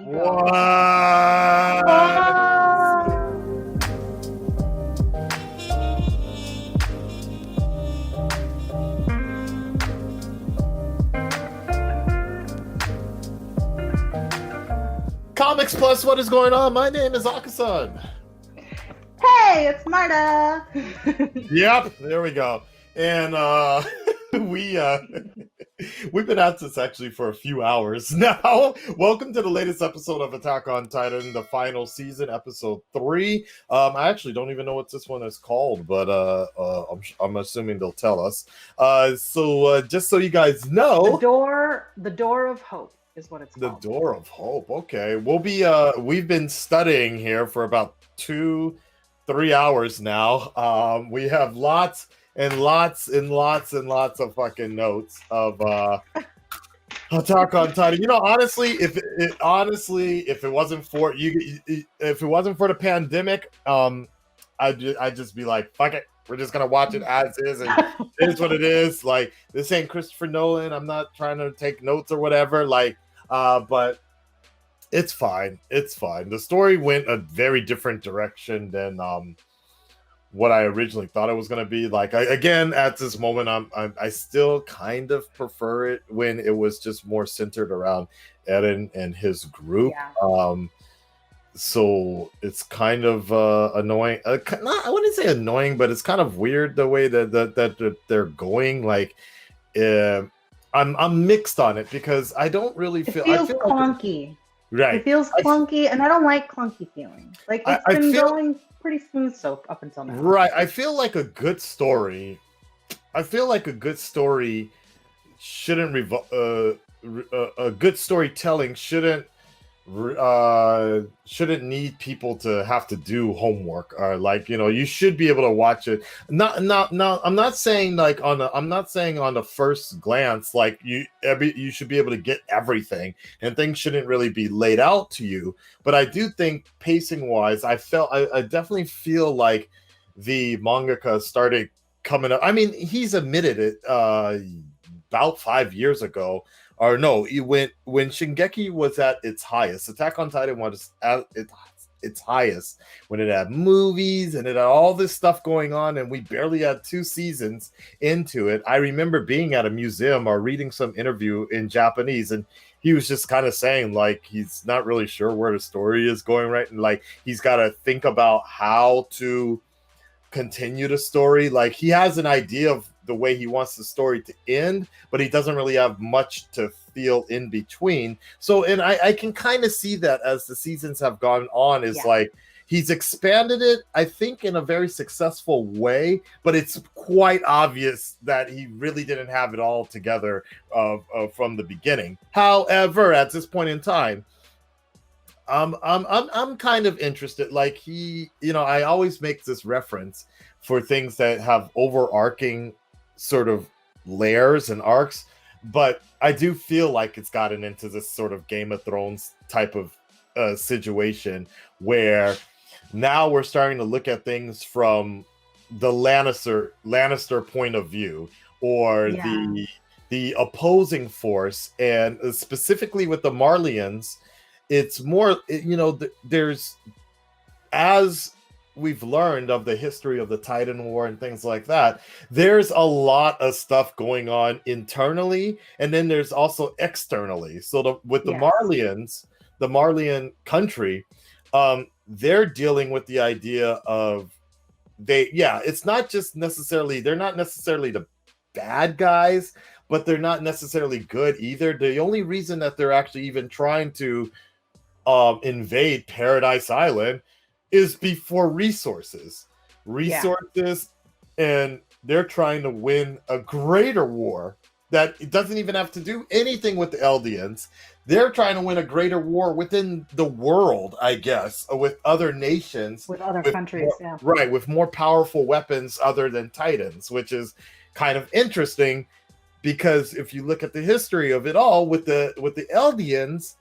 go. What? Comics Plus, what is going on? My name is Akasan. Hey, it's Marta. Yep, there we go. And we've been at this actually for a few hours now. Welcome to the latest episode of Attack on Titan, the final season, episode 3. I actually don't even know what this one is called, but I'm assuming they'll tell us. So just so you guys know, The door of hope is what it's called. The Door of Hope. Okay, we've been studying here for about 2-3 hours now. We have lots and lots of fucking notes of Attack on Titan. You know, honestly, if it wasn't for the pandemic, I'd just be like, fuck it. We're just gonna watch it as is, and it is what it is. Like, this ain't Christopher Nolan. I'm not trying to take notes or whatever. Like, but it's fine. It's fine. The story went a very different direction than what I originally thought it was gonna be. Like, again, at this moment, I still kind of prefer it when it was just more centered around Eren and his group. Yeah. So it's kind of annoying. I wouldn't say annoying, but it's kind of weird the way that they're going. Like, I'm mixed on it because I don't really feel. It feels clunky. Right. It feels clunky, and I don't like clunky feelings. Like, it's been going pretty smooth up until now. Right. I feel like a good story. Shouldn't a good storytelling shouldn't need people to have to do homework, or, like, you know, you should be able to watch it. I'm not saying on the first glance, like, you should be able to get everything, and things shouldn't really be laid out to you. But I do think, pacing wise, I definitely feel like the mangaka started coming up. I mean, he's admitted it about 5 years ago. Or no, when Shingeki was at its highest, Attack on Titan was at its highest, when it had movies and it had all this stuff going on, and we barely had 2 seasons into it. I remember being at a museum or reading some interview in Japanese, and he was just kind of saying, like, he's not really sure where the story is going, right? And, like, he's got to think about how to continue the story. Like, he has an idea of the way he wants the story to end, but he doesn't really have much to feel in between. So, and I can kind of see that as the seasons have gone on, is like, he's expanded it, I think, in a very successful way, but it's quite obvious that he really didn't have it all together from the beginning. However, at this point in time, I'm kind of interested. Like, I always make this reference for things that have overarching sort of layers and arcs, but I do feel like it's gotten into this sort of Game of Thrones type of situation, where now we're starting to look at things from the Lannister point of view, or the opposing force, and specifically with the Marleyans. It's more, there's, as we've learned of the history of the Titan War and things like that, there's a lot of stuff going on internally, and then there's also externally. So the Marleyans, the Marleyan country, they're dealing with the idea of it's not just necessarily, they're not necessarily the bad guys, but they're not necessarily good either. The only reason that they're actually even trying to invade Paradise Island is for resources, and they're trying to win a greater war that it doesn't even have to do anything with the Eldians. They're trying to win a greater war within the world, I guess, with other nations, with other countries, right, with more powerful weapons other than Titans, which is kind of interesting, because if you look at the history of it all with the Eldians,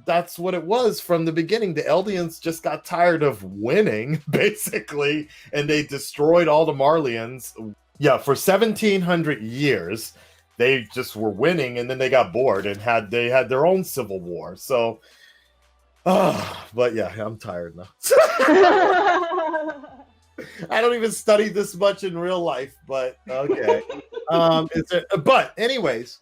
that's what it was from the beginning. The Eldians just got tired of winning, basically, and they destroyed all the Marleyans. Yeah, for 1,700 years, they just were winning, and then they got bored and they had their own civil war. So, but yeah, I'm tired now. I don't even study this much in real life, but okay. But anyways,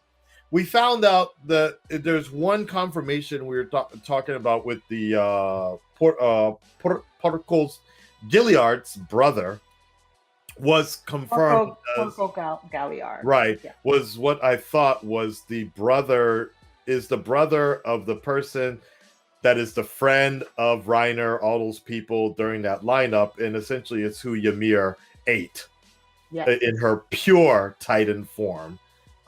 we found out that there's one confirmation we were talking about with the Porcos Gilliard's brother was confirmed Porco Galliard. Right. Yeah. Was what I thought was the brother of the person that is the friend of Reiner, all those people during that lineup, and essentially it's who Ymir ate in her pure Titan form.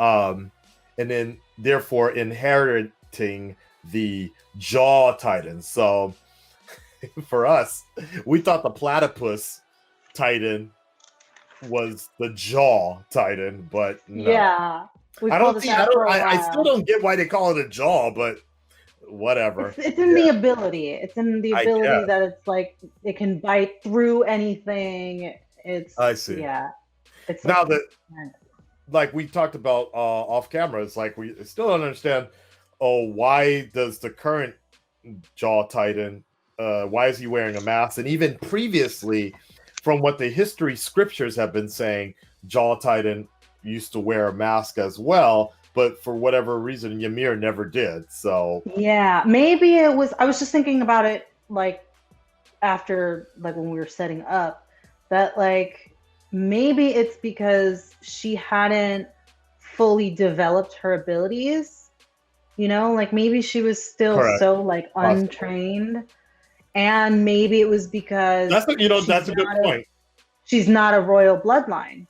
And then therefore inheriting the Jaw Titan. So for us, we thought the platypus Titan was the Jaw Titan, but no. Yeah. I still don't get why they call it a jaw, but whatever. It's in the ability. It's in the ability that it's like it can bite through anything. I see. Yeah. It's now that like we talked about off camera, it's like we still don't understand. Oh, why does the current Jaw Titan? Why is he wearing a mask? And even previously, from what the history scriptures have been saying, Jaw Titan used to wear a mask as well, but for whatever reason, Ymir never did. So yeah, maybe it was. I was just thinking about it, like after, like when we were setting up, that like maybe it's because she hadn't fully developed her abilities. You know, like maybe she was still so like untrained, and maybe it was because that's a good point. She's not a royal bloodline.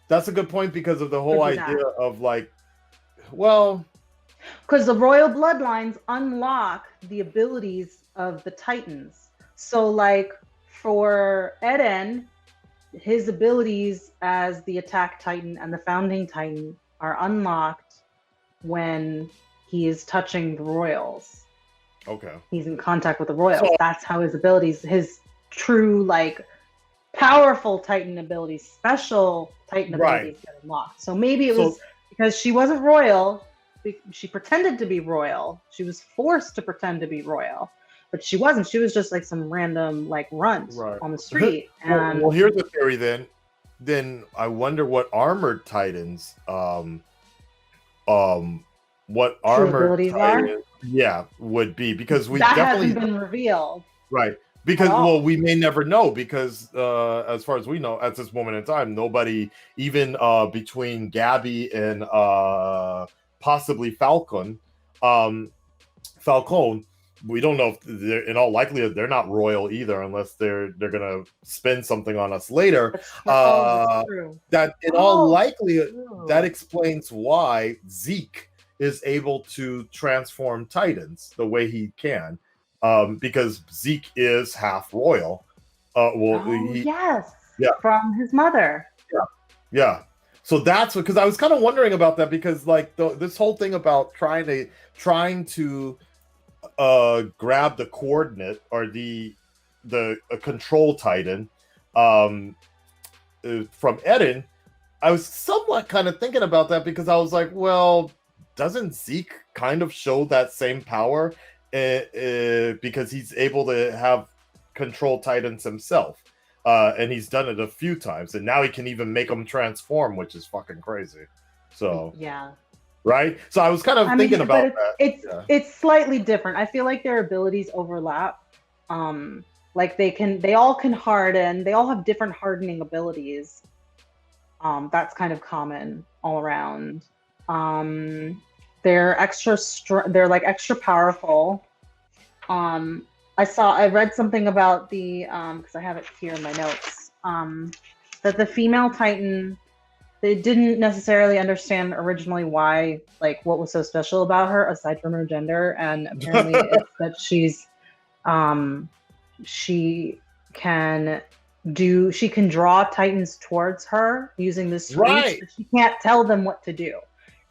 That's a good point because of the whole idea of like, well, because the royal bloodlines unlock the abilities of the Titans. So like for Eren, his abilities as the attack Titan and the founding Titan are unlocked when he is touching the royals. Okay. He's in contact with the royals. So, that's how his abilities, his true like powerful Titan abilities, special Titan abilities get unlocked. So maybe it was because she wasn't royal. She pretended to be royal. She was forced to pretend to be royal, but she wasn't. She was just like some random like runt on the street. And well, here's the theory then. Then I wonder what armored Titans, what armored Titans, would be, because we definitely hasn't been revealed. Right. Because, well, we may never know because, as far as we know, at this moment in time, nobody, even between Gabby and possibly Falcon, we don't know if they're, in all likelihood, they're not royal either, unless they're gonna spend something on us later. That in all likelihood, that explains why Zeke is able to transform Titans the way he can. Because Zeke is half royal. From his mother. Yeah. So that's what, because I was kind of wondering about that, because like this whole thing about trying to grab the coordinate or the control Titan from Eren, I was somewhat kind of thinking about that, because I was like, well, doesn't Zeke kind of show that same power? Because he's able to have control Titans himself, and he's done it a few times, and now he can even make them transform, which is fucking crazy. So right. So I was kind of thinking about that. It's slightly different. I feel like their abilities overlap. Like they all can harden. They all have different hardening abilities. That's kind of common all around. They're extra they're like extra powerful. I read something about the because I have it here in my notes, that the female Titan, they didn't necessarily understand originally why, like what was so special about her aside from her gender, and apparently it's that she can draw Titans towards her using this reach, but she can't tell them what to do.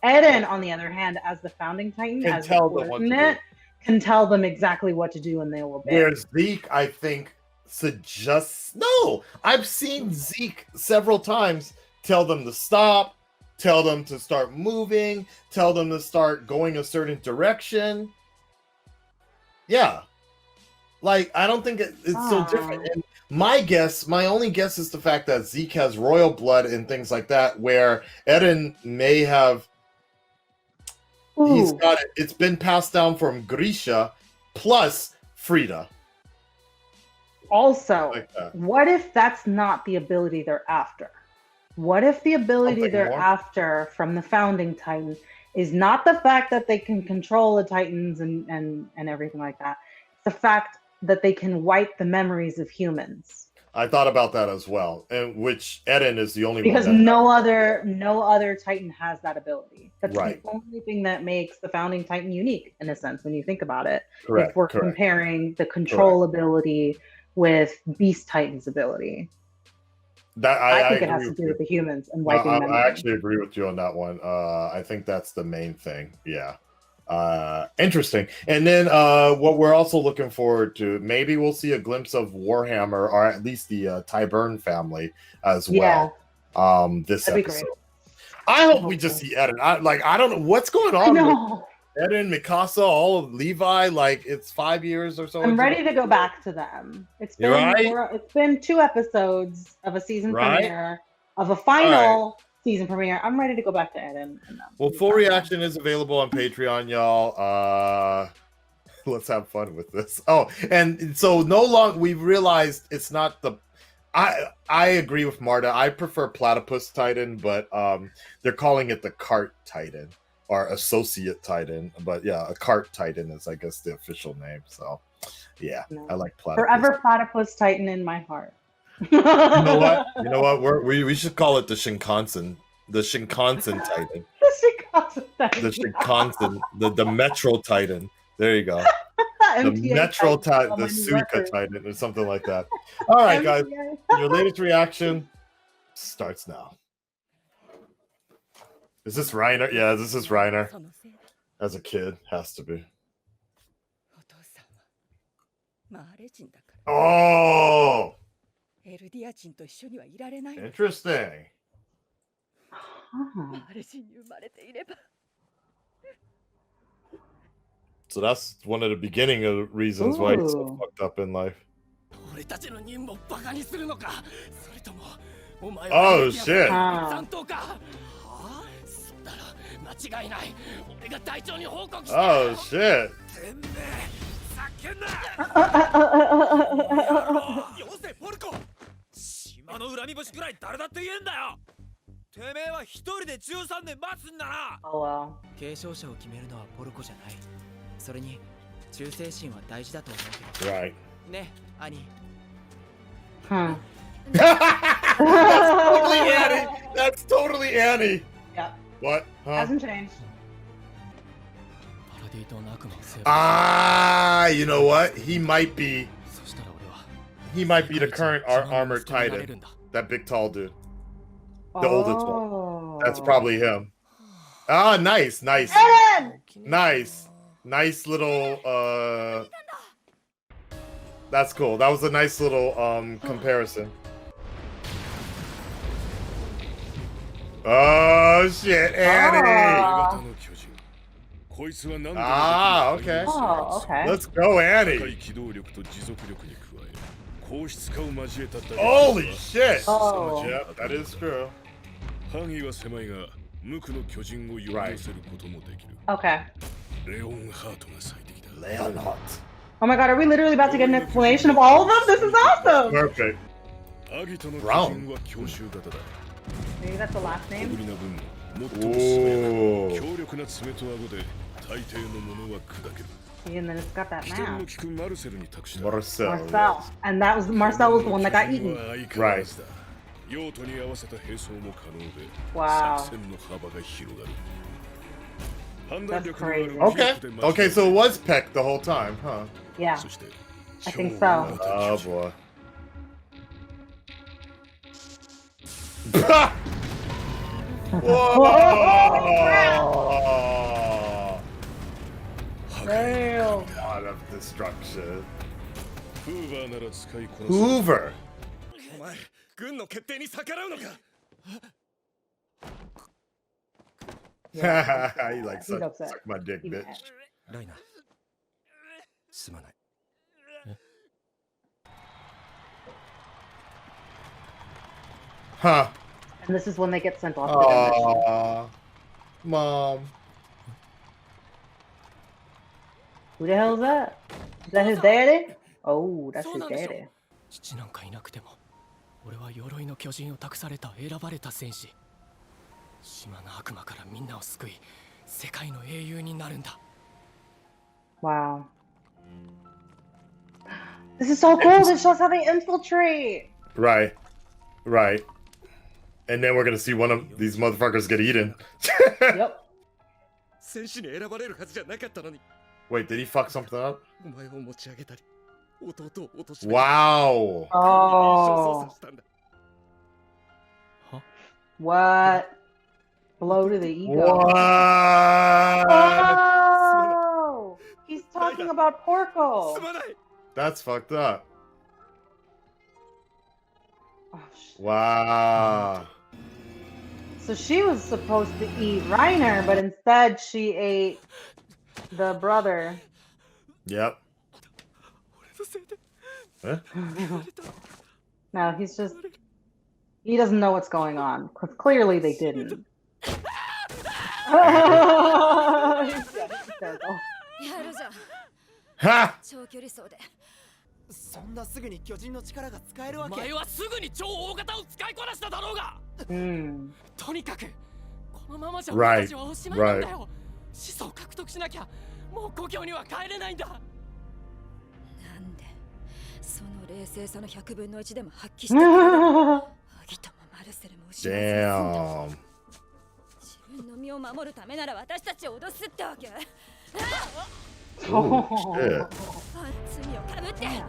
Eren, on the other hand, as the founding Titan, as the coordinate, can tell them exactly what to do, and they will obey. Where Zeke, I think, suggests no. I've seen Zeke several times tell them to stop, tell them to start moving, tell them to start going a certain direction. Yeah. Like, I don't think it's so different. And my only guess is the fact that Zeke has royal blood and things like that, where Eren may have, he's got it. It's been passed down from Grisha plus Frida. Also, Like that. What if that's not the ability they're after? What if the ability Something they're more? after from the founding Titan is not the fact that they can control the Titans and everything like that? It's the fact that they can wipe the memories of humans. I thought about that as well, and which Eren is the only Because one. no other Titan has that ability. That's Right. the only thing that makes the founding Titan unique, in a sense, when you think about it. Correct. If we're comparing the control ability with Beast Titan's ability. That I think it has to do with the humans and wiping memory. I actually agree with you on that one. I think that's the main thing. Yeah. Interesting. And then what we're also looking forward to, maybe we'll see a glimpse of Warhammer, or at least the Tyburn family as well. This That'd episode. be great. I hope we just see Eren. I don't know what's going on with Eren, Mikasa, all of Levi. Like, it's 5 years or so. I'm ready to go back to them. It's been 2 episodes of a season premiere, of a final season premiere. I'm ready to go back to Eren. Well, full reaction is available on Patreon, y'all. Let's have fun with this. Oh, and so no longer we've realized it's not the. I agree with Marta. I prefer Platypus Titan, but they're calling it the Cart Titan or Associate Titan. But yeah, a Cart Titan is, I guess, the official name. So yeah, I like Platypus. Forever Platypus Titan in my heart. You know what? We should call it the Shinkansen. The Shinkansen Titan. The Shinkansen Titan. The Shinkansen. The Metro Titan. There you go. The MTA Metro Titan, the Suica Titan, or something like that. All right, guys. Your latest reaction starts now. Is this Reiner? Yeah, this is Reiner. As a kid, has to be. Oh! Interesting. So that's one of the beginning of the reasons why he's so fucked up in life. Oh shit. Oh shit. Oh wow. 継承者を決めるのはポルコじゃない。それに忠誠心は大事だと思うけど。Right. ね、兄。Huh. That's totally Annie. Yep. What? Huh? Hasn't changed. Ah, you know what? He might be the current armored Titan. That big tall dude. The oldest one. That's probably him. Ah, nice. Nice little that's cool. That was a nice little comparison. Oh shit, Annie! Ah, okay. Oh, okay. Let's go, Annie. Holy shit! Oh. Yep, that is true. Right. Okay. Leonhardt. Oh my god, are we literally about to get an explanation of all of them? This is awesome! Perfect. Brown. Maybe that's the last name? Ooh. See, and then it's got that map. Marcel. Marcel. And Marcel was the one that got eaten. Right. Wow. That's crazy. Okay, so it was Peck the whole time, huh? Yeah. I think so. Oh boy. Whoa! Damn. God of destruction. Hoover. Yeah, He like he's upset. suck my dick, He's bitch. mad. ライナすまない。 Huh. And this is when they get sent off to their mission. Aww. Mom. Who the hell is that? Is that his daddy? Oh, that's his daddy. 父なんかいなくても俺は鎧の巨人を託された選ばれた戦士。島の悪魔からみんなを救い世界の英雄になるんだ。 Wow. This is so cool. This shows how they infiltrate. Right. Right. And then we're gonna see one of these motherfuckers get eaten. Yep. 戦士に選ばれるはずじゃなかったのに。 Wait, did he fuck something up? お前を持ち上げたり弟を落とし Wow. Oh. What? Blow to the ego. What? Oh! He's talking about Porco. すまない。 That's fucked up. Oh, shit. Wow. So she was supposed to eat Reiner, but instead she ate the brother. Yep. 俺のせいで Huh? 言われた。 No, he's just... He doesn't know what's going on. Clearly they didn't. He's hysterical. やるじゃん Ha! 長距離走でそんなすぐに巨人の力が使えるわけ。お前はすぐに超大型を使いこなしただろうが。 Hmm. とにかくこのままじゃ Right. 俺たちはおしまいなんだよ。始祖を獲得しなきゃもう故郷には帰れないんだ。なんでその冷静さの100分の1でも発揮してくれるアギトもマルセルも失わずに済んだ Damn. 自分の身を守るためなら私たちを脅すってわけ Oh, shit. 罪をかぶって死ね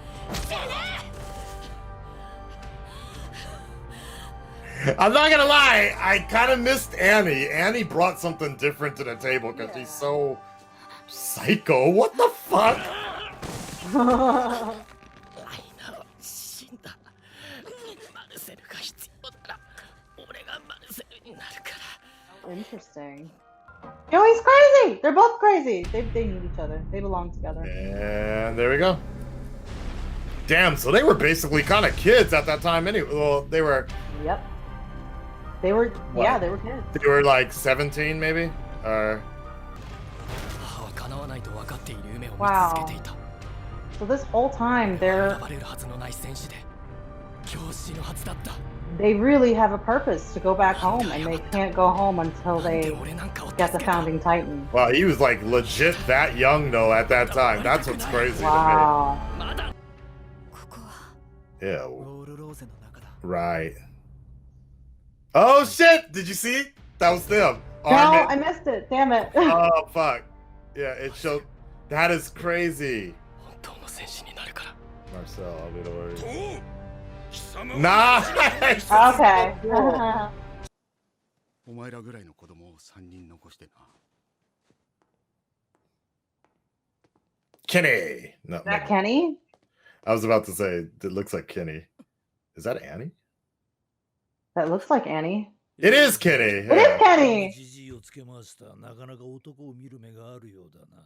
I'm not gonna lie, I kind of missed Annie. Annie brought something different to the table because she's so psycho. What the fuck? ライナは死んだ。マルセルが必要なら俺がマルセルになるから。 Interesting. Yo, he's crazy. They're both crazy. They need each other. They belong together. And there we go. Damn, so they were basically kind of kids at that time anyway. Well, they were Yep. They were, What? yeah, they were kids. like 17 maybe? Or 母は叶わないと分かっている夢を見 Wow. 続けていた。 So this whole time, 選ばれるはずのない戦士で今日死ぬはずだった。 they really have a purpose to go back home, and they can't go home until なんで they 俺なんかを get 助 the けた。 founding titan. wow, he was like legit that young though at that time. That's what's crazy Wow. まだここは to me. Yeah, ロールローゼの中だ。 right. Oh shit! Did you see? That was them. No, Armin. I missed it. Damn it. Oh fuck. Yeah, it showed. That is crazy. 本当の戦士になるから。 Marcel, I'll be the worry. 貴様 Nice! Okay. お前らぐらいの子供を3人残してな。 Kenny! No, Is that no. Kenny? I was about to say, it looks like Kenny. Is that Annie? That looks like Annie. It is Kenny! It is Kenny. じじいをつけました。なかなか男を見る目があるようだな。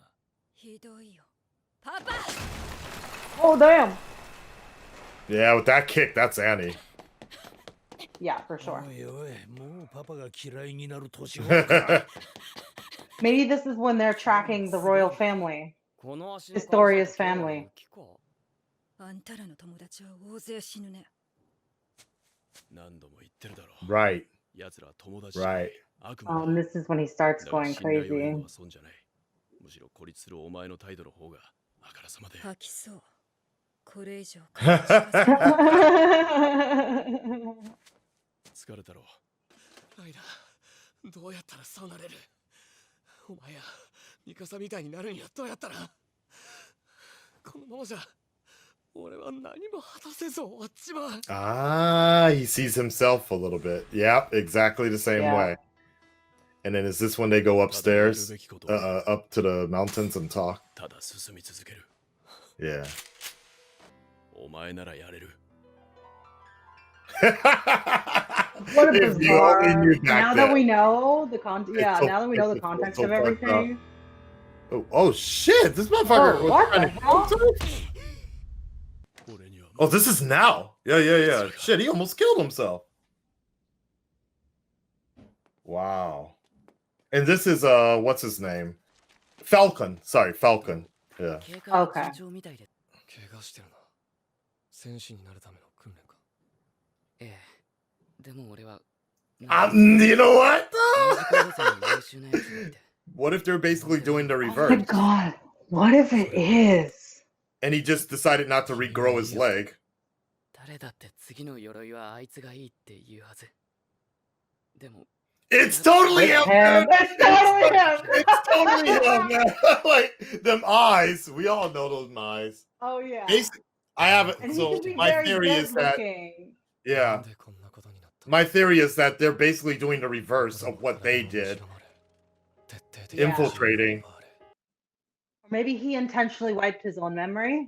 ひどいよパパ Oh, damn. Yeah, with that kick, that's Annie. Yeah, for sure. おいおい、もうパパが嫌いになる年頃か。 Maybe this is when they're tracking the royal family. この足の Historia's family. あんたらの友達は大勢死ぬね何度も言ってるだろう。 Right, 奴らは友達。 right. 悪魔だ。 This is when he starts だが going 信頼を得る crazy. のは損じゃない。むしろ孤立するお前の態度の方があからさまで。吐きそうこれ以上疲れたろう。ライナ、どうやったらそうなれる？お前やミカサみたいになるにはどうやったら？このままじゃ俺は何も果たせず終わっちまう。 Ah, he sees himself a little bit. Yep, exactly the same Yeah. way. And then is this when they go upstairs, up to the mountains and talk? ただ進み続ける。 Yeah. お前ならやれる。What a If you only bizarre. knew back Now then. that we know the It's so, now that we know the it's context so of fucked up. everything. Oh shit! This motherfucker Oh, was what trying the to kill hell? himself. Oh, this is now. Yeah. Shit, he almost killed himself. Wow. And this is what's his name? Falcon. Sorry, Falcon. Yeah. 警戒が Okay. 順調みたいで。怪我してるな。戦士になるための訓練か。ええ。でも俺は。You know what? 同じ高度差に優秀なやつがいて。What if they're basically doing the Oh my reverse? god. What if it is? And he just decided not to regrow his leg. 誰だって次の鎧はあいつがいいって言うはず。でも。 It's totally him, man. It's totally him. It's totally him, man. Like them eyes. We all know those eyes. Oh yeah. I haven't. And he So can be my very theory is that good-looking. yeah. なんでこんなことになった。 My theory is that they're basically doing the reverse of what they did, Yeah. infiltrating. Or maybe he intentionally wiped his own memory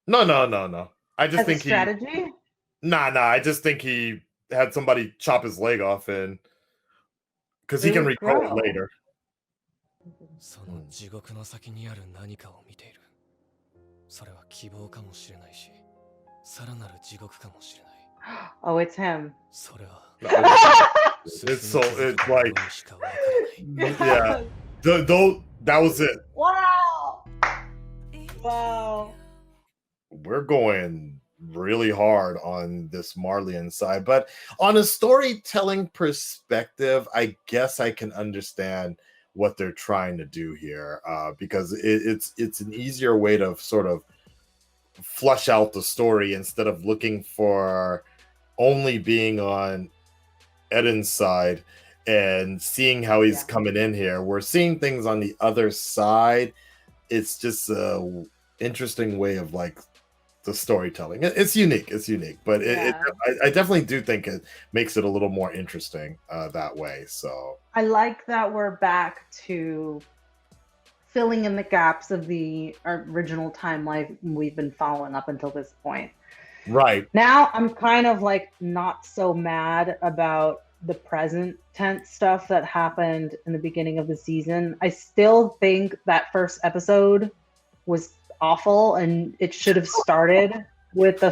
No. I just as a think strategy. Nah. I just think he had somebody chop his leg off and because he It can would regrow it grow. later. その地獄の先にある何かを見ている。それは希望かもしれないし、さらなる地獄かもしれない。 Oh, it's him. それは It's like しかわからない。 yeah. Though that was it. Wow. Wow. We're going really hard on this Marleyan side, but on a storytelling perspective, I guess I can understand what they're trying to do here, because it's an easier way to sort of flush out the story instead of looking for only being on Eden's side and seeing how he's coming in here. We're seeing things on the other side. It's just a interesting way of like the storytelling. It's unique, but I definitely do think it makes it a little more interesting that way. So I like that we're back to filling in the gaps of the original timeline we've been following up until this point. Right. Now I'm kind of like not so mad about the present tense stuff that happened in the beginning of the season. I still think that first episode was awful and it should have started with the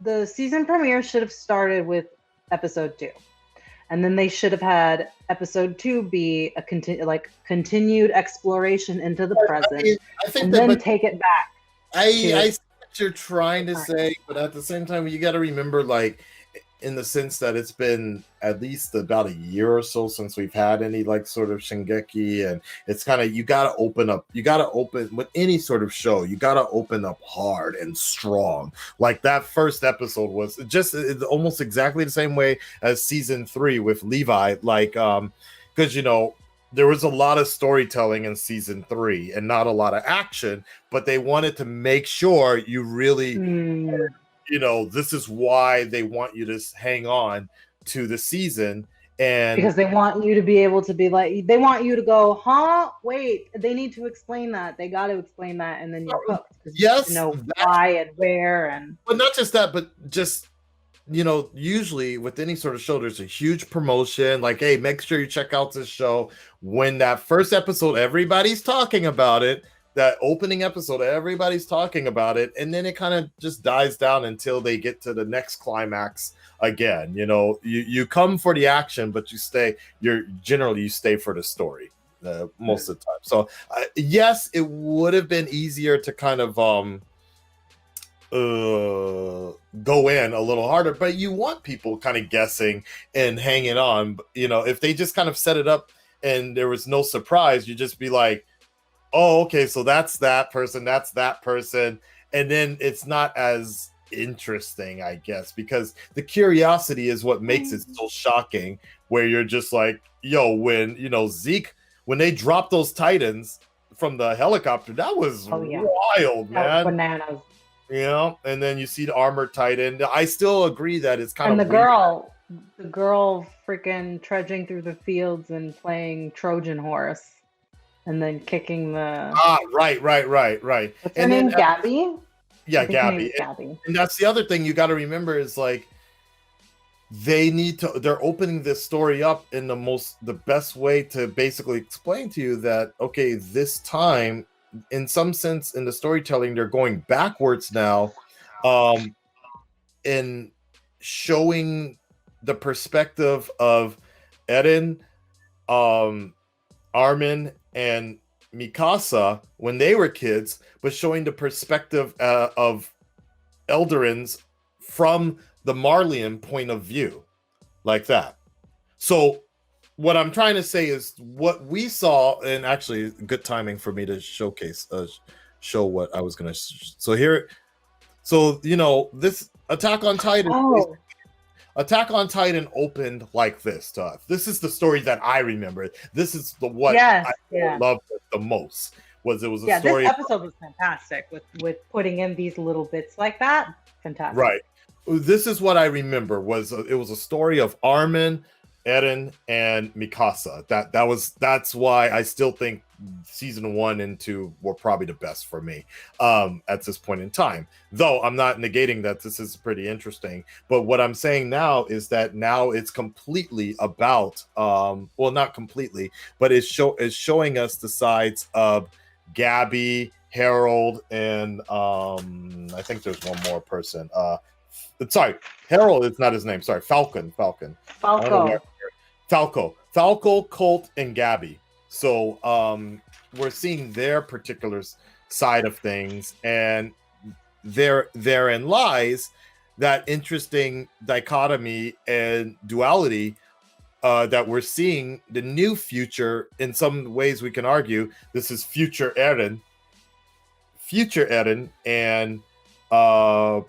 the season premiere should have started with episode 2. And then they should have had episode 2 be a continued exploration into the present. I think and that, then take it back. I see what you're trying to say, but at the same time, you got to remember, like, in the sense that it's been at least about a year or so since we've had any like sort of Shingeki, and it's kind of you got to open with any sort of show. You got to open up hard and strong. Like that first episode was just almost exactly the same way as season 3 with Levi, like because there was a lot of storytelling in season 3 and not a lot of action, but they wanted to make sure you really this is why they want you to hang on to the season, and because they want you to be able to be like, they want you to go, huh? Wait, they need to explain that. They got to explain that, and then you're hooked. Yes, you know why and where, and but not just that, but just usually with any sort of show, there's a huge promotion. Like, hey, make sure you check out this show. When that first episode, everybody's talking about it. That opening episode, everybody's talking about it, and then it kind of just dies down until they get to the next climax again. You come for the action, but you stay for the story most of the time. So yes, it would have been easier to kind of go in a little harder, but you want people kind of guessing and hanging on. If they just kind of set it up and there was no surprise, you just be like, oh, okay, so that's that person, and then it's not as interesting, I guess, because the curiosity is what makes it so shocking, where you're just like, yo, when Zeke, when they dropped those Titans from the helicopter, that was wild, man. Bananas. And then you see the armored Titan. I still agree that it's kind of weird. The girl freaking trudging through the fields and playing Trojan horse. And then kicking the right. What's her name? Gabby? Yeah, Gabby. And that's the other thing you got to remember is like they're opening this story up in the best way to basically explain to you that, okay, this time, in some sense, in the storytelling, they're going backwards now, in showing the perspective of Eren, Armin, and Mikasa when they were kids, but showing the perspective of Eldarins from the Marleyan point of view, like that. So what I'm trying to say is what we saw, and actually good timing for me to showcase, show what I was going to. So here, so, you know, this Attack on Titan opened like this to us. This is the story that I remember. This is what I loved the most. Was it was a story. This episode was fantastic with putting in these little bits like that. Fantastic. Right. This is what I remember. It was a story of Armin, Eren, and Mikasa. That's why I still think season 1 and 2 were probably the best for me at this point in time. Though I'm not negating that this is pretty interesting. But what I'm saying now is that now it's completely about well, not completely, but it's showing us the sides of Gabby, Harold, and I think there's one more person. Sorry, Harold is not his name. Sorry, Falco, Colt, and Gabby. So we're seeing their particular side of things, and therein lies that interesting dichotomy and duality that we're seeing. The new future, in some ways we can argue, this is future Eren, and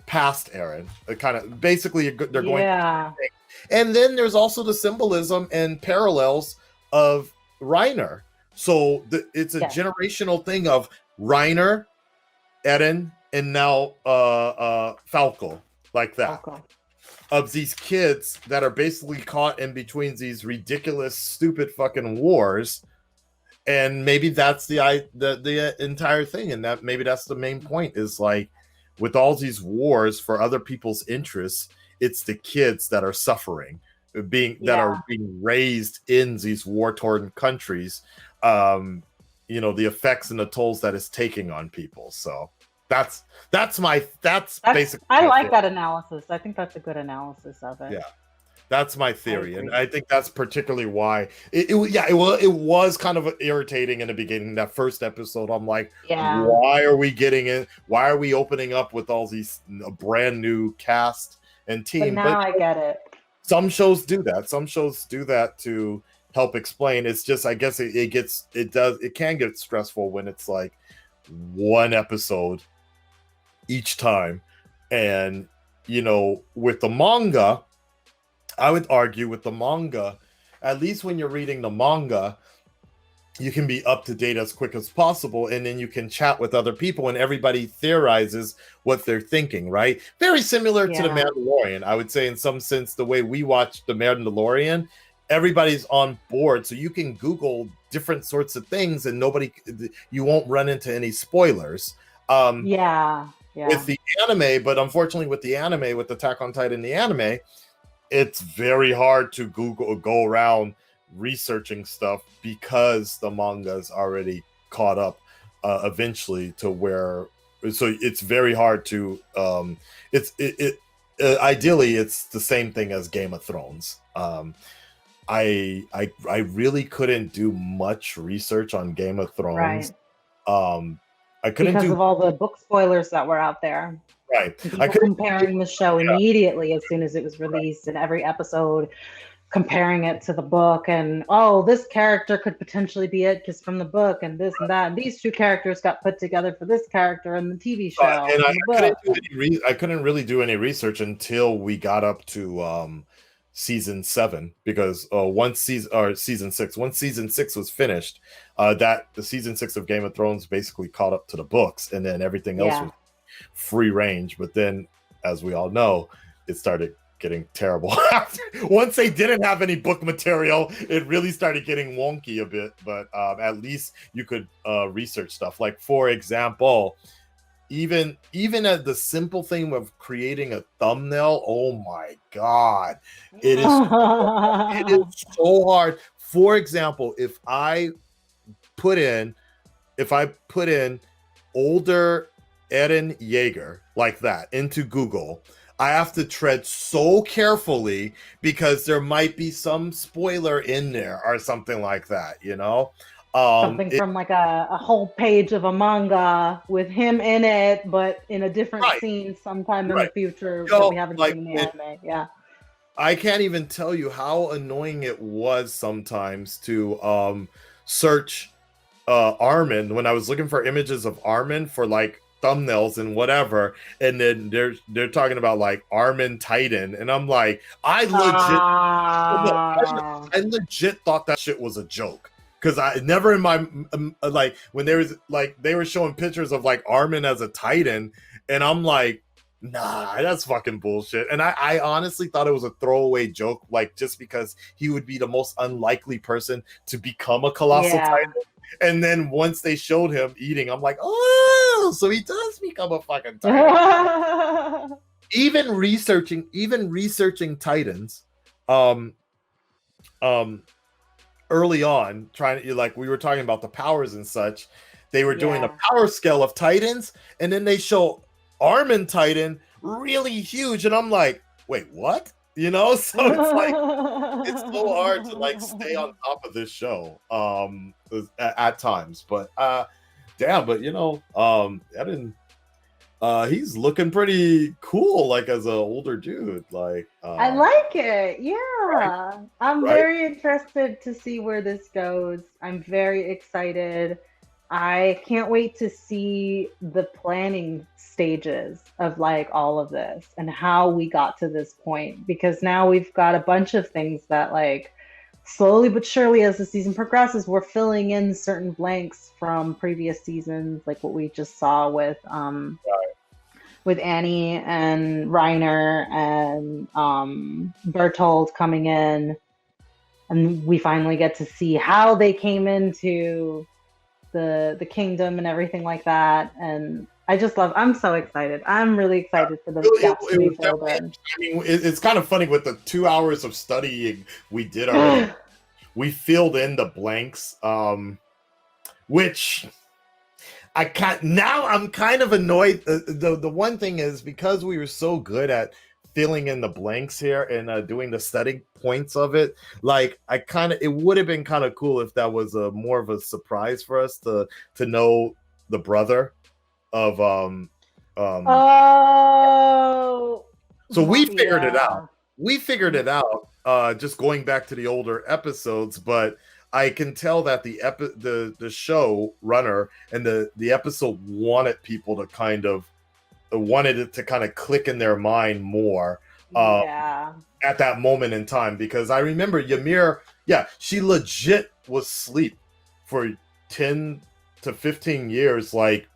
past Eren. Kind of basically they're going. Yeah. And then there's also the symbolism and parallels of Reiner. So it's a generational thing of Reiner, Eren, and now Falco, like that. Of these kids that are basically caught in between these ridiculous, stupid fucking wars. And maybe that's the entire thing. And that maybe that's the main point, is like, with all these wars for other people's interests, it's the kids that are suffering, that are being raised in these war-torn countries. You know, the effects and the tolls that it's taking on people. So that's basically. I like that analysis. I think that's a good analysis of it. Yeah, that's my theory, and I think that's particularly why it was kind of irritating in the beginning. That first episode, I'm like, why are we getting it? Why are we opening up with all these brand new cast and team? But now I get it. Some shows do that. Some shows do that to help explain. It's just, I guess it can get stressful when it's like one episode each time. And, you know, with the manga, I would argue with the manga, at least when you're reading the manga, you can be up to date as quick as possible, and then you can chat with other people and everybody theorizes what they're thinking, right? Very similar to The Mandalorian. I would say in some sense, the way we watch The Mandalorian, everybody's on board, so you can Google different sorts of things and you won't run into any spoilers. With the anime, but unfortunately with the anime, with Attack on Titan, the anime, it's very hard to go around researching stuff because the manga's already caught up eventually to where, so it's very hard to ideally it's the same thing as Game of Thrones. I really couldn't do much research on Game of Thrones. Right. I couldn't because of all the book spoilers that were out there. Right. People comparing the show immediately as soon as it was released, and every episode comparing it to the book, and this character could potentially be it just from the book, and this and that, and these two characters got put together for this character in the TV show. And I couldn't really do any research until we got up to season 7, because once season 6 was finished, that the season 6 of Game of Thrones basically caught up to the books, and then everything else was free range. But then, as we all know, it started getting terrible. Once they didn't have any book material, it really started getting wonky a bit. But at least you could research stuff. Like, for example, even at the simple thing of creating a thumbnail, oh my god, it is so hard. For example, put in if I put in older Eren Yeager like that into Google, I have to tread so carefully because there might be some spoiler in there or something like that, you know? Something from like a whole page of a manga with him in it, but in a different Right, scene sometime in right. the future You that know, we haven't like seen in the anime. Yeah. I can't even tell you how annoying it was sometimes to search Armin when I was looking for images of Armin for like thumbnails and whatever, and then they're talking about like Armin Titan, and I'm like, Ah. I legit thought that shit was a joke because I never in my like when there was like they were showing pictures of like Armin as a Titan, and I'm like, nah, that's fucking bullshit. And I honestly thought it was a throwaway joke, like just because he would be the most unlikely person to become a colossal Yeah. Titan. And then once they showed him eating, I'm like, oh, so he does become a fucking Titan. even researching Titans, um, early on, trying to like we were talking about the powers and such, they were doing a power scale of Titans, and then they show Armin Titan really huge, and I'm like, wait, what? You know, so it's like it's so hard to like stay on top of this show at times, but damn, but you know, Eden, he's looking pretty cool like as an older dude, like I like it. Yeah. Right. I'm Right. very interested to see where this goes. I'm very excited. I can't wait to see the planning stages of like all of this and how we got to this point, because now we've got a bunch of things that like slowly but surely as the season progresses, we're filling in certain blanks from previous seasons, like what we just saw with Annie and Reiner and Bertold coming in, and we finally get to see how they came into the kingdom and everything like that. And I'm so excited. I'm really excited for the gaps to be filled in. I mean, it's kind of funny with the 2 hours of studying we did already. We filled in the blanks, which I'm kind of annoyed. The one thing is because we were so good at filling in the blanks here and doing the study points of it, like it would have been kind of cool if that was a more of a surprise for us to know the brother of so we figured it out. We figured it out just going back to the older episodes, but I can tell that the show runner and the episode wanted people to wanted it to kind of click in their mind more at that moment in time, because I remember Ymir, she legit was asleep for 10 to 15 years, like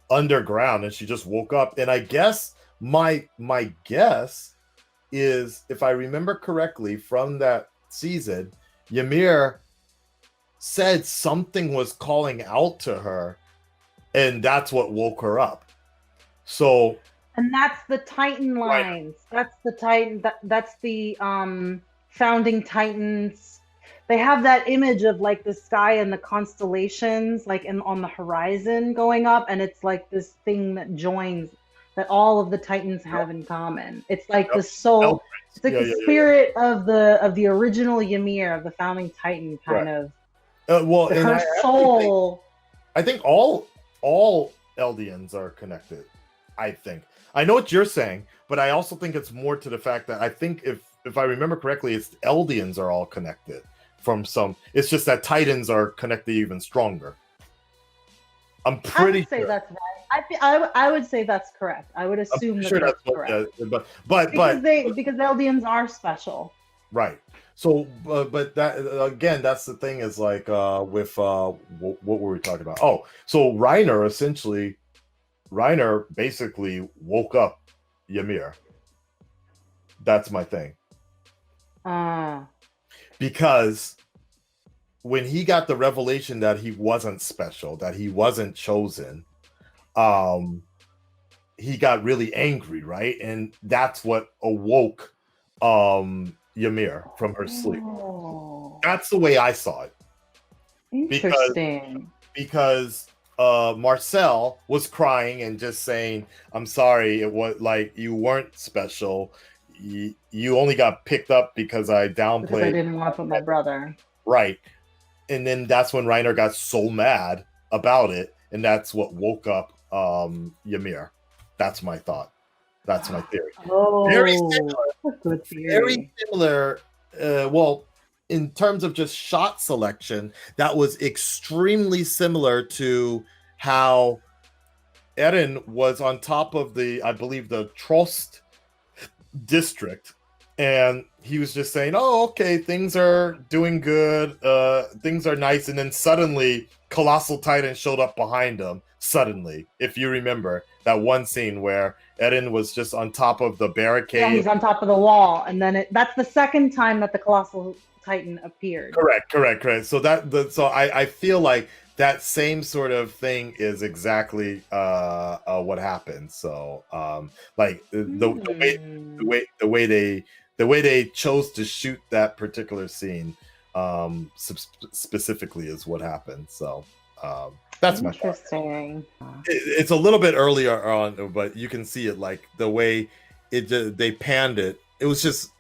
underground, and she just woke up. And I guess my guess is, if I remember correctly from that season, Ymir said something was calling out to her, and that's what woke her up. So, and that's the Titan lines. That's the Titan. That's the founding Titans. They have that image of like the sky and the constellations, like on the horizon going up, and it's like this thing that joins that all of the Titans have in common. It's like the soul. It's like the spirit of the original Ymir, of the founding Titan, kind of. Well, and her soul. I think all Eldians are connected. I think I know what you're saying, but I also think it's more to the fact that I think if I remember correctly, it's Eldians are all connected from some. It's just that Titans are connected even stronger. I'm pretty sure that's right. I would say that's correct. I would assume that's correct. But because Eldians are special. Right. So, but that again, that's the thing is like with what were we talking about? Oh, so Reiner basically woke up Ymir. That's my thing. Because when he got the revelation that he wasn't special, that he wasn't chosen, he got really angry, right? And that's what awoke Ymir from her sleep. Oh, That's the way I saw it. interesting. Because Marcel was crying and just saying, "I'm sorry, it was like you weren't special. You only got picked up because I downplayed." Because I didn't want to put my brother. Right. And then that's when Reiner got so mad about it, and that's what woke up Ymir. That's my thought. That's my theory. Oh, Very similar. good theory. Very similar. Well, in terms of just shot selection, that was extremely similar to how Eren was on top of I believe, the Trost district, and he was just saying, "Oh, okay, things are doing good, things are nice," and then suddenly Colossal Titan showed up behind him. Suddenly, if you remember that one scene where Eren was just on top of the barricade. Yeah, he's on top of the wall, and then that's the second time that the Colossal Titan appeared. Correct. So I feel like that same sort of thing is exactly what happened. So like the way they chose to shoot that particular scene specifically is what happened. So that's my thought. Interesting. It's a little bit earlier on, but you can see it, like the way they panned it. It was just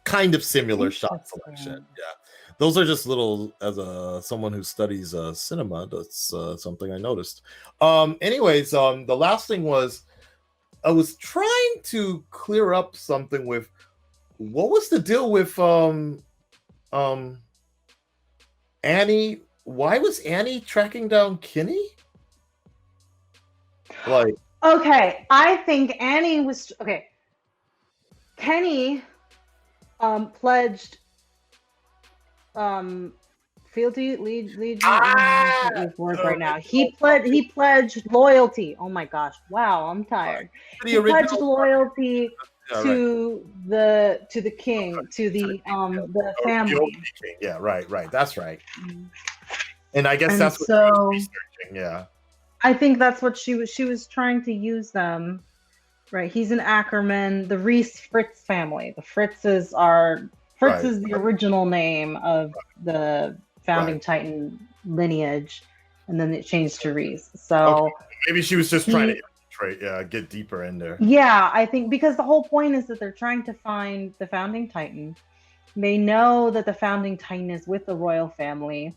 kind of similar shot selection. Yeah, those are just little, as someone who studies cinema, that's something I noticed. Anyways, the last thing was I was trying to clear up something with what was the deal with Annie. Why was Annie tracking down Kinney? Like, okay, I think Annie was okay. Kenny pledged fealty, lead right now. He pledged loyalty. Oh my gosh! Wow, I'm tired. He pledged loyalty to the king, to the family. Yeah, right. That's right. And I guess that's what she was researching. Yeah, I think that's what she was trying to use them. Right, he's an Ackerman, the Reese Fritz family. The Fritzes are is the original name of the founding Titan lineage, and then it changed to Reese. So maybe she was just trying to get deeper in there. Yeah, I think because the whole point is that they're trying to find the founding Titan. They know that the founding Titan is with the royal family,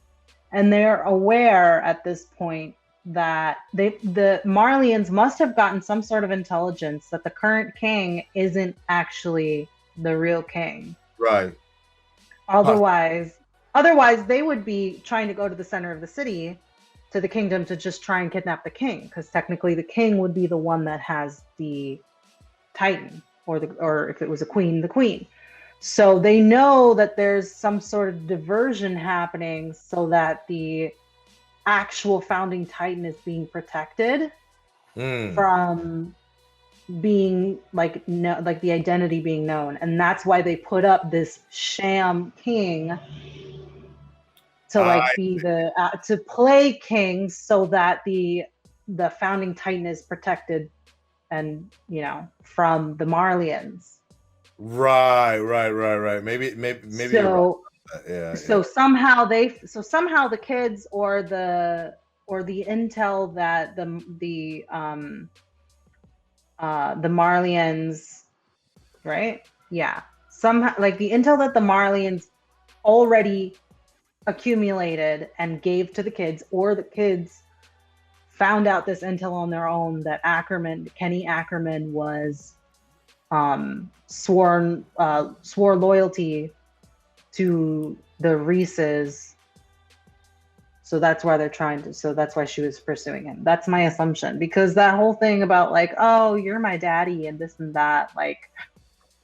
and they're aware at this point that the Marlians must have gotten some sort of intelligence that the current king isn't actually the real king. Right. Otherwise they would be trying to go to the center of the city, to the kingdom, to just try and kidnap the king, because technically the king would be the one that has the Titan, or if it was a queen, the queen. So they know that there's some sort of diversion happening so that the actual founding Titan is being protected from being like the identity being known, and that's why they put up this sham king to be to play king, so that the founding Titan is protected, and from the Marlians. Right. Maybe. So yeah. So somehow the kids or the intel that the Marlians, right? Yeah. Somehow, like, the intel that the Marlians already accumulated and gave to the kids, or the kids found out this intel on their own, that Kenny Ackerman was swore loyalty to the Reeses. So that's why that's why she was pursuing him. That's my assumption, because that whole thing about like, oh, you're my daddy and this and that, like,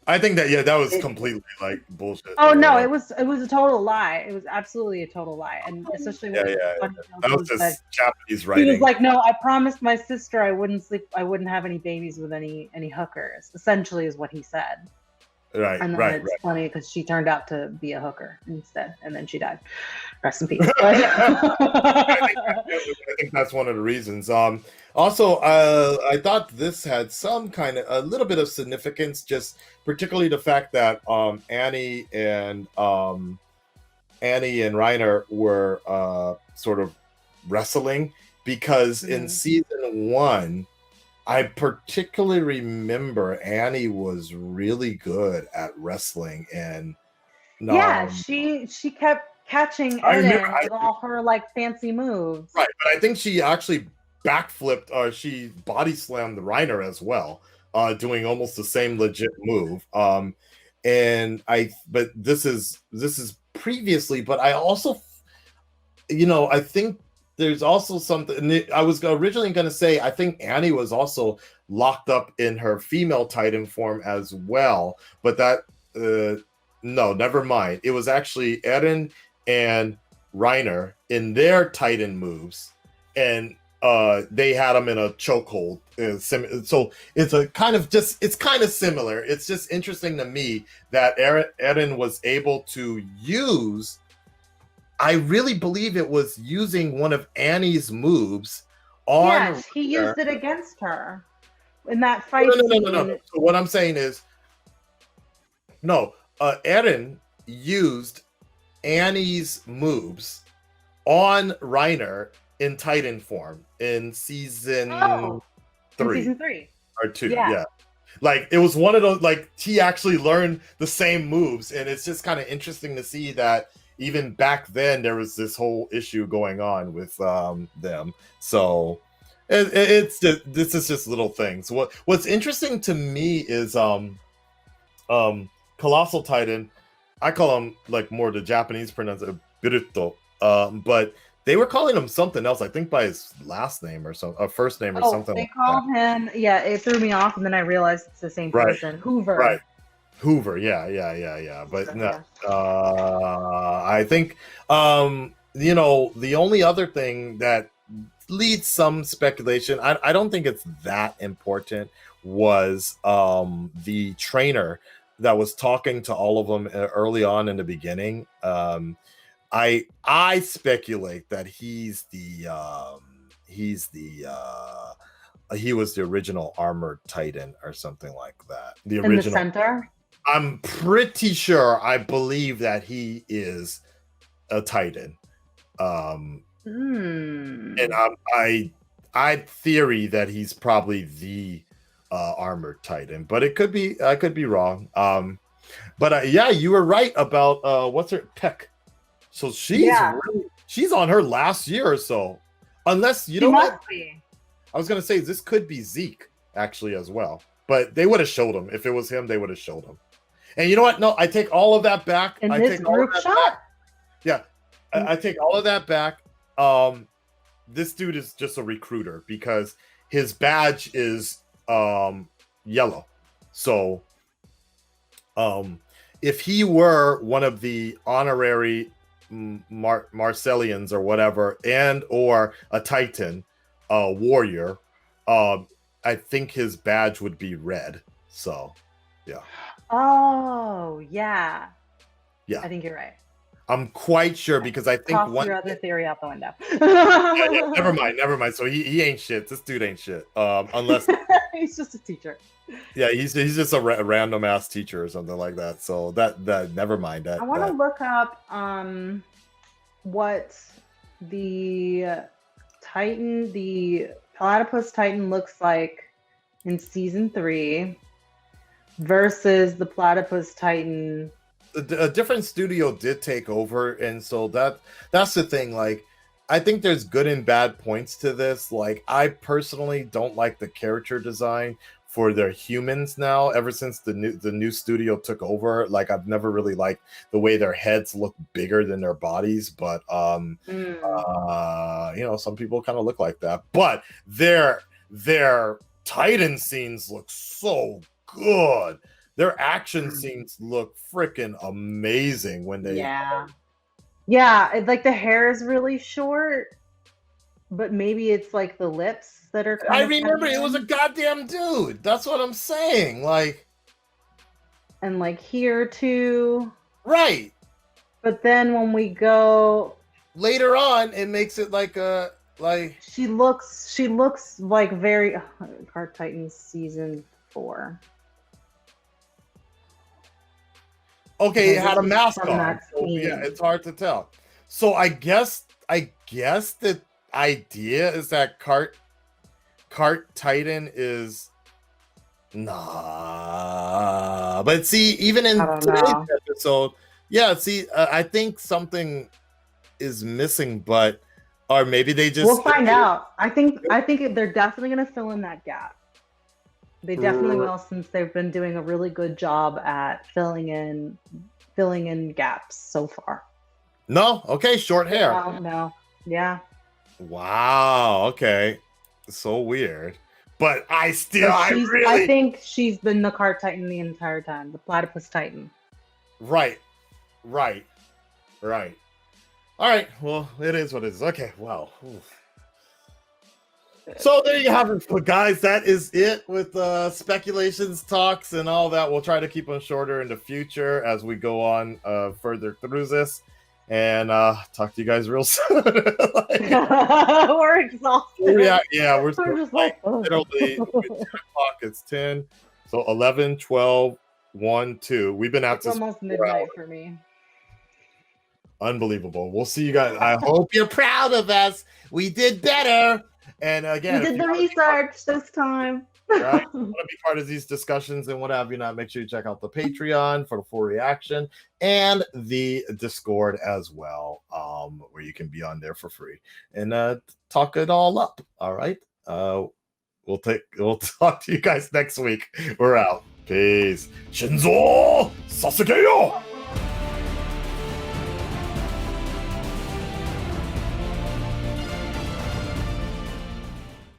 I think that that was completely like bullshit. Oh no, it was a total lie. It was absolutely a total lie, and especially that was just Japanese writing. He was like, no, I promised my sister I wouldn't have any babies with any hookers. Essentially, is what he said. Right, And then right, it's right. funny because she turned out to be a hooker instead, and then she died. Rest in peace. I think that's one of the reasons. Also, I thought this had some kind of a little bit of significance, just particularly the fact that Annie and Reiner were sort of wrestling, because in season 1, I particularly remember Annie was really good at wrestling, and Yeah, she kept catching I remember, Eden with all her like fancy moves. right, but I think she actually backflipped, or she body slammed the Reiner as well, doing almost the same legit move. But this is previously, but I also, I think there's also something. I was originally going to say, I think Annie was also locked up in her female Titan form as well, but that, no, never mind. It was actually Eren and Reiner in their Titan moves, and they had them in a chokehold. So it's kind of similar. It's just interesting to me that Eren was able to use. I really believe it was using one of Annie's moves on. Yes, he used it against her in that fight. No. So what I'm saying is, no, Eren used Annie's moves on Reiner in Titan form in season 3. In season 3 or 2, yeah. Like, it was one of those, like, he actually learned the same moves, and it's just kind of interesting to see that even back then there was this whole issue going on with them. So it's just, this is just little things. What's interesting to me is Colossal Titan. I call him like more the Japanese pronunciation, Biruto, but they were calling him something else. I think by his last name or first name or something. They like call him. Yeah, it threw me off, and then I realized it's the same person. Hoover. Right. Hoover. Yeah. But no, I think the only other thing that leads some speculation, I don't think it's that important, was the trainer that was talking to all of them early on in the beginning. I speculate that he was the original armored Titan or something like that. The original. In the center? I'm pretty sure. I believe that he is a Titan. And I theory that he's probably the armored Titan, but I could be wrong. But yeah, you were right about what's her Peck. So she's on her last year or so, unless you know what. I was gonna say this could be Zeke actually as well, but they would have showed him if it was him. They would have showed him. And you know what? No, I take all of that back. In this group shot? Yeah, I take all of that back. This dude is just a recruiter because his badge is yellow. So if he were one of the honorary Marcellians or whatever, and or a Titan warrior, I think his badge would be red. So yeah. Oh yeah. I think you're right. I'm quite sure because I think Toss your other theory out the window. yeah, never mind. So he ain't shit. This dude ain't shit. Unless he's just a teacher. Yeah, he's just a random ass teacher or something like that. So that never mind that. I want to look up what the Platypus Titan looks like in season 3 versus the Platypus Titan. A different studio did take over, and so that's the thing. Like, I think there's good and bad points to this. Like, I personally don't like the character design for their humans now. Ever since the new studio took over, like, I've never really liked the way their heads look bigger than their bodies. But some people kind of look like that. But their Titan scenes look so good. Their action scenes look freaking amazing when they. Yeah, like the hair is really short, but maybe it's like the lips that are. I remember it was a goddamn dude. That's what I'm saying. Like, and like here too. Right. But then when we go later on, it makes it like a like she looks like very Card Titans season 4. Okay, it had a mask from on. that So, yeah, scene. it's hard to tell. So I guess the idea is that Cart Titan is nah. But see, even in I don't today's know. episode, yeah. See, I think something is missing, but or maybe they just We'll find out. I think they're definitely gonna fill in that gap. They definitely will, since they've been doing a really good job at filling in gaps so far. No, okay, short hair. No, yeah. Wow, okay, so weird. But I think she's been the Card Titan the entire time, the Platypus Titan. Right. All right, well, it is what it is. Okay, well. So there you have it, guys. That is it with speculations, talks, and all that. We'll try to keep them shorter in the future as we go on further through this. And talk to you guys real soon. We're exhausted. Yeah, we're just like, literally 10 o'clock. It's 10. So 11, 12, 1, 2. We've been at it's this almost midnight for me. Unbelievable. We'll see you guys. I hope you're proud of us. We did better. And again, we did the research this time. Right? Want to be part of these discussions and what have you not, make sure you check out the Patreon for the full reaction and the Discord as well, where you can be on there for free and talk it all up. All right. We'll talk to you guys next week. We're out. Peace. Shinzo Sasuke yo!